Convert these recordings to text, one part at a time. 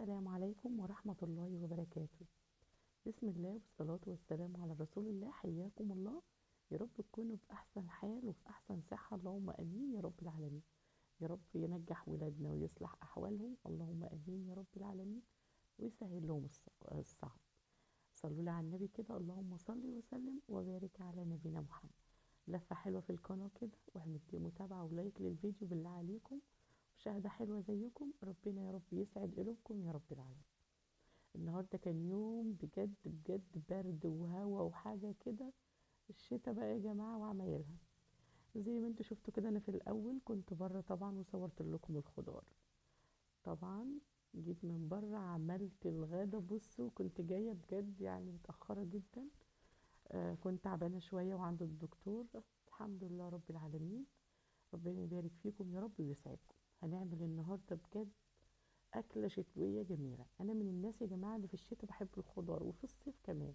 السلام عليكم ورحمة الله وبركاته. بسم الله والصلاة والسلام على رسول الله. حياكم الله. يا رب تكونوا بأحسن حال وفي أحسن صحة، اللهم آمين يا رب العالمين. يا رب ينجح ولادنا ويصلح أحوالهم، اللهم آمين يا رب العالمين، ويسهل لهم الصعب. صلوا لي على النبي كده، اللهم صل وسلم وبارك على نبينا محمد. لفة حلوة في القناة كده، واعمل لي متابعة ولايك للفيديو بالله عليكم. مشاهدة حلوة زيكم، ربنا يا رب يسعد قلوبكم يا رب العالمين. النهارده كان يوم بجد بجد برد وهوا وحاجة كده. الشتا بقى يا جماعة وعمايلها. زي ما انتوا شفتوا كده، انا في الاول كنت بره طبعا وصورت لكم الخضار. طبعا جيت من بره عملت الغدا. بصوا كنت جاية بجد يعني متأخرة جدا. كنت تعبانة شوية وعند الدكتور. الحمد لله رب العالمين. ربنا يبارك فيكم يا رب ويسعدكم. هنعمل النهارده بجد أكلة شتوية جميلة. أنا من الناس يا جماعة اللي في الشتا بحب الخضار وفي الصيف كمان.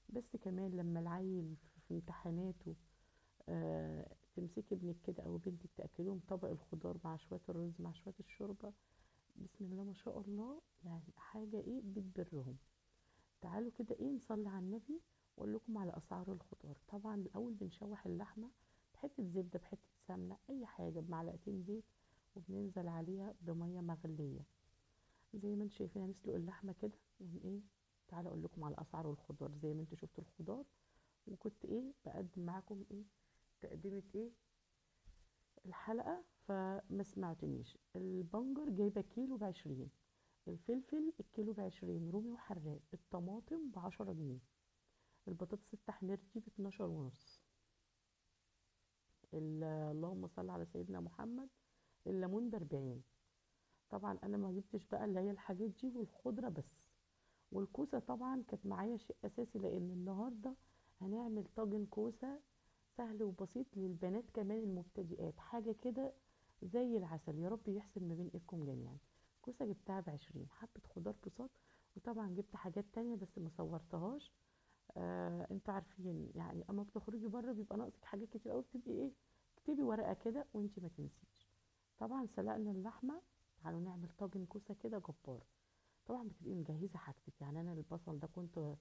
بس كمان لما العيل في امتحاناته، تمسكي ابنك كده أو بنتك تأكليهم طبق الخضار مع شوية الرز مع شوية الشوربة، بسم الله ما شاء الله، يعني حاجة إيه بتبرهم. تعالوا كده إيه نصلي على النبي وأقول لكم على أسعار الخضار. طبعا الأول بنشوح اللحمة بحتة زبدة بحتة سمنة أي حاجة بمعلقتين زيت، وبننزل عليها بمية مغلية. زي ما انتوا شايفين هنسلق اللحمه كده ايه. تعالى اقول لكم على اسعار الخضار. زي ما انتوا شفتوا الخضار، وكنت ايه بقدم معاكم ايه تقديمه ايه الحلقه، فما سمعتنيش. البنجر جايبه كيلو ب20، الفلفل الكيلو ب20 رومي وحراق، الطماطم ب10 جنيه، البطاطس التحمير دي ب12 ونص، اللهم صل على سيدنا محمد، الليمون ب40. طبعا انا ما جبتش بقى اللي هي الحاجات دي والخضره بس. والكوسة طبعا كانت معايا شيء أساسي، لأن النهاردة هنعمل طاجن كوسة سهل وبسيط للبنات كمان المبتدئات، حاجة كده زي العسل. يا رب يحسن ما بين ايدكم جميعا. كوسة جبتها ب20، حبة خضار بساط. وطبعا جبت حاجات تانية بس ما صورتهاش. انتوا عارفين يعني اما بتخرجي بره بيبقى ناقصك حاجات كتير قوي، بتبقي ايه اكتبي ورقة كده وانتي ما تنسيش. طبعا سلقنا اللحمة. تعالوا نعمل طاجن كوسة كده جبار. طبعا بتبقي مجهزه حاجتك. يعني انا البصل ده كنت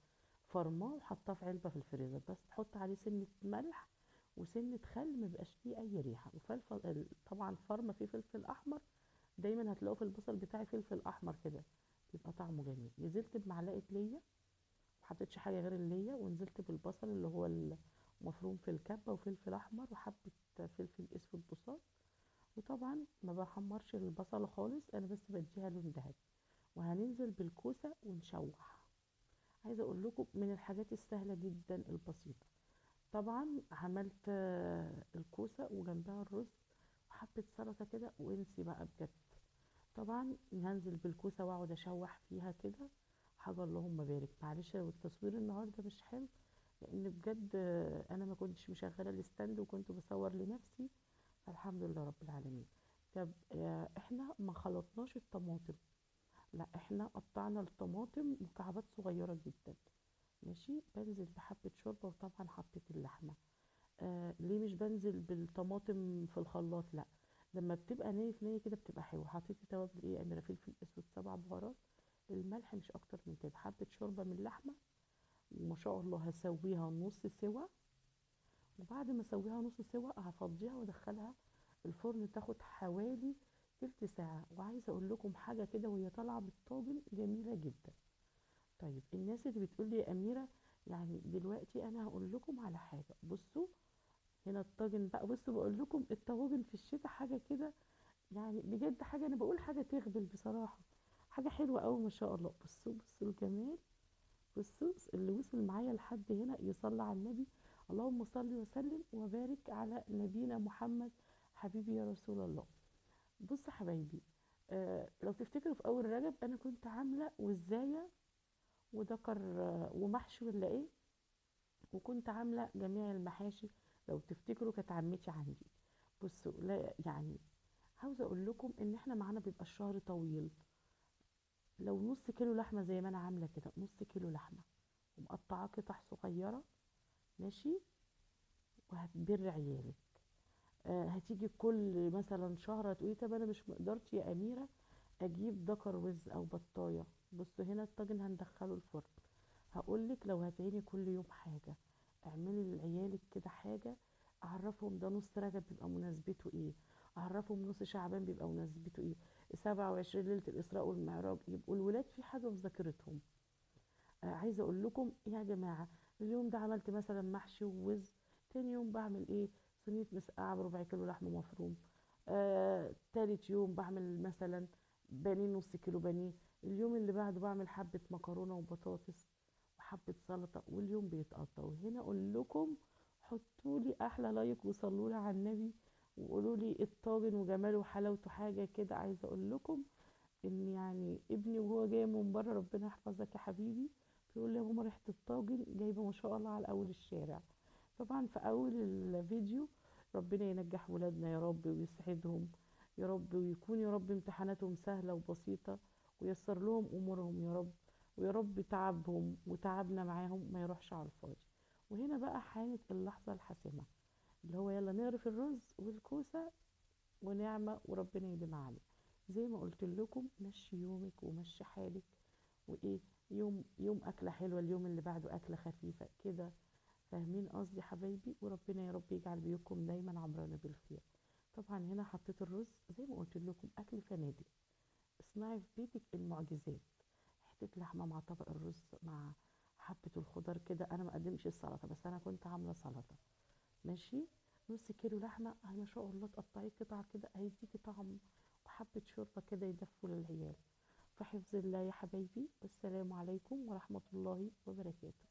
فرماه وحطاه في علبه في الفريزر، بس تحط عليه سنه ملح وسنه خل ما يبقاش فيه اي ريحه، وفلفل طبعا فرمه فيه فلفل احمر. دايما هتلاقوا في البصل بتاعي فلفل احمر كده، بيبقى طعمه جميل. نزلت بمعلقه ليا، محطتش حاجه غير الليا، ونزلت بالبصل اللي هو المفروم في الكبه، وفلفل احمر وحبه فلفل اسود بصل. وطبعا ما بحمرش البصله خالص، انا بس بديها لون دهبي. وهننزل بالكوسه ونشوح. عايزه اقول لكم من الحاجات السهله جدا البسيطه. طبعا عملت الكوسه وجنبها الرز وحبه سلطه كده، وانسي بقى بجد. طبعا هنزل بالكوسه واقعد اشوح فيها كده. حاجه اللهم بارك. معلش لو التصوير النهارده مش حلو، لان بجد انا ما كنتش مشغله الستاند وكنت بصور لنفسي. فالحمد لله رب العالمين. طب احنا ما خلطناش الطماطم، لا احنا قطعنا الطماطم مكعبات صغيرة جدا. ماشي. بنزل بحبة شوربة وطبعا حطيت اللحمة. ليه مش بنزل بالطماطم في الخلاط؟ لا، لما بتبقى ني كده بتبقى حلوة. حطيت توابل ايه يا اميرة؟ فلفل اسود 7 بهارات، الملح مش اكتر من كده، حبة شوربة من اللحمة. وما شاء الله هسويها نص سوا. وبعد ما اسويها نص سوا هفضيها وادخلها الفرن تاخد حوالي تلت ساعة. وعايزة اقول لكم حاجة كده وهي طالعة بالطاجن جميلة جدا. طيب الناس اللي بتقول لي يا أميرة، يعني دلوقتي أنا هقول لكم على حاجة. بصوا هنا الطاجن بقى. بصوا بقول لكم الطواجن في الشتاء حاجة كده، يعني بجد حاجة، أنا بقول حاجة تغبل بصراحة. حاجة حلوة أوي ما شاء الله. بصوا بصوا الجمال. بصوا اللي وصل معايا لحد هنا يصلي على النبي. اللهم صل وسلم وبارك على نبينا محمد حبيبي يا رسول الله. بصوا حبايبي، لو تفتكروا في أول رجب أنا كنت عاملة وزاية وذكر ومحشي ولا ايه، وكنت عامله جميع المحاشي. لو تفتكروا كانت عمتي عندي. بصوا لا يعني، عاوزه اقول لكم ان احنا معانا بيبقى الشهر طويل. لو نص كيلو لحمه زي ما انا عامله كده، نص كيلو لحمه ومقطعاه قطع صغيره، ماشي، وهتبر عيالك. هتيجي كل مثلا شهر هتقولي طب انا مش مقدرتي يا اميره اجيب دكر وز او بطايه. بصوا هنا الطاجن هندخله الفرن. هقولك لو هتعيني كل يوم حاجه، اعملي لعيالك كده حاجه. اعرفهم ده نص رجب بيبقى مناسبته ايه، اعرفهم نص شعبان بيبقى مناسبته ايه، 27 ليله الاسراء والمعراج، يبقوا الولاد في حاجه في ذاكرتهم. عايزه اقول لكم يا جماعه، اليوم ده عملت مثلا محشي ووز، تاني يوم بعمل ايه، صينيه مسقعه بربع كيلو لحمه مفروم، تالت يوم بعمل مثلا بانيه نص كيلو بانيه، اليوم اللي بعده بعمل حبه مكرونه وبطاطس وحبه سلطه، واليوم بيتقضى. وهنا اقول لكم حطوا لي احلى لايك وصلوا لي على النبي، وقولوا لي الطاجن وجماله وحلاوته حاجه كده. عايزه اقول لكم ان يعني ابني وهو جاي من بره، ربنا يحفظك يا حبيبي، بيقول لي يا ماما ريحه الطاجن جايبه ما شاء الله على اول الشارع. طبعا في اول الفيديو، ربنا ينجح ولادنا يا رب ويسعدهم يا رب، ويكون يا رب امتحاناتهم سهله وبسيطه، ويسر لهم امورهم يا رب، ويا رب تعبهم وتعبنا معاهم ما يروحش على الفاضي. وهنا بقى حانت اللحظه الحاسمه، اللي هو يلا نغرف الرز والكوسه ونعمة وربنا يديم عليك. زي ما قلت لكم مشي يومك ومشي حالك، وايه، يوم اكله حلوه، اليوم اللي بعده اكله خفيفه كده. فاهمين قصدي حبايبي؟ وربنا يا رب يجعل بيوتكم دايما عمرانه بالخير. طبعا هنا حطيت الرز زي ما قلت لكم، اكل فنادق. اصنعي في بيتك المعجزات، حته لحمه مع طبق الرز مع حبه الخضار كده. انا ما قدمش السلطه، بس انا كنت عامله سلطه. ماشي، نص كيلو لحمة ما شاء الله تقطعيه قطع كده هيديكي طعم، وحبة شوربة كده يدفوا للعيال. في حفظ الله يا حبايبي، والسلام عليكم ورحمة الله وبركاته.